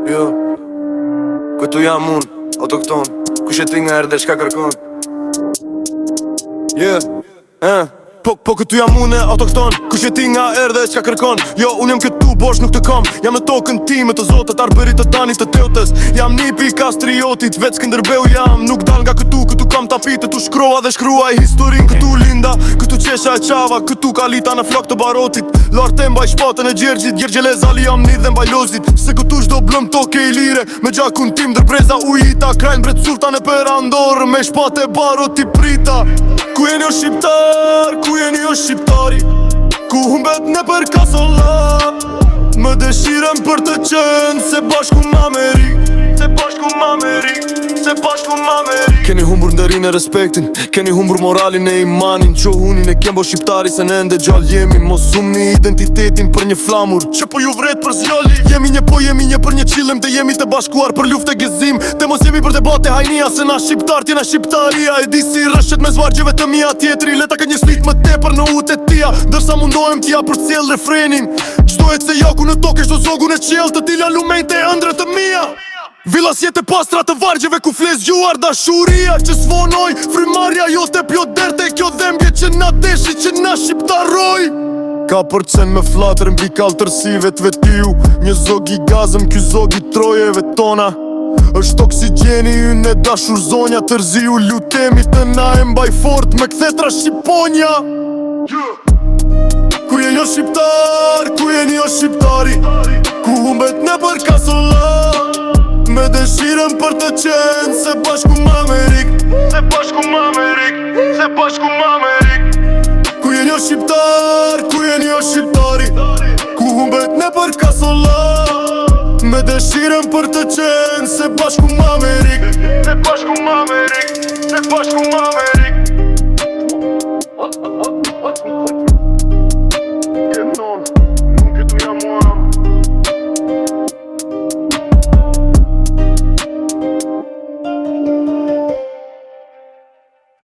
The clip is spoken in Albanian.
Jo, këtu jam unë, autokton. Kush e ti nga erdhe, shka kërkon? Po këtu jam unë autokton. Kush e ti nga erdhe, qka kërkon? Jo, unë jam këtu, bosh nuk të kam. Jam në tokën time të zotët, arbërit të danit të teutës. Jam nipi kastriotit, veç Skënderbeu jam. Nuk dal nga këtu kam tapite. Tu shkrova dhe shkruaj historin. Këtu linda, këtu qesha e qava. Këtu kalita në flok të barotit. Larte mbaj shpatën e gjergjit. Gjergjele zali jam një dhe mbaj lozit. Se këtu shdo blëm toke i lire. Me gjakun tim dërbreza ujita. Krajnë bret sultan e perandor. Me shpate barot i prita. Ku jeni o shqiptar, ku jeni o shqiptari? Ku humbet ne për kasolla? Më dëshirem për të qenë se bashku m'Ameri. Se bashku m'Ameri, se bashku m'Ameri. Keni humbur nderin e respektin, keni humbur moralin e imanin. Qohunin e kembo shqiptari se ne ende gjall jemi. Mos sumni identitetin për një flamur që po ju vret për zjali. Jemi një po, jemi një për një qilem. Dhe jemi të bashkuar për luft e gëzim. Te mos jemi për debate hajnia. Se na shqiptar tjena shqiptaria. E di si rëshet me zvargjeve të mija tjetri. Leta ka një slit më tepër në ute tia. Dërsa mundohem tja për cjell refrenin. Qdo e se jaku në toke shdo zogun e qjell. Të tila lumejt e ëndre të mija. Vilas jetë pastra të vargjeve ku fles gjuar dashuria. Që svonoj frimarja jo te pjot derte. Kjo dhembje që na deshi që na shqiptaroj. Ka përcen me flatër mbi kaltërsive të vetiu. Një zog i gazëm, ky zog i trojeve tona. Është oksigeni ynë e dashur zonja. Tërziu lutemi të na e mbaj fort me kthetra shqiponja. Ku jeni o shqiptar, ku jeni o shqiptari? Ku humbet ne për kasolla? Me dëshirem për të qenë se bashku m'Amerik. Se bashku m'Amerik, se bashku m'Amerik. Ku jeni o shqiptar, ku jeni o shqiptari? Ku humbet ne për kasolla? Me dëshirem për të qenë se bashku m'Amerik. Se bashku m'Amerik, se bashku m'Amerik.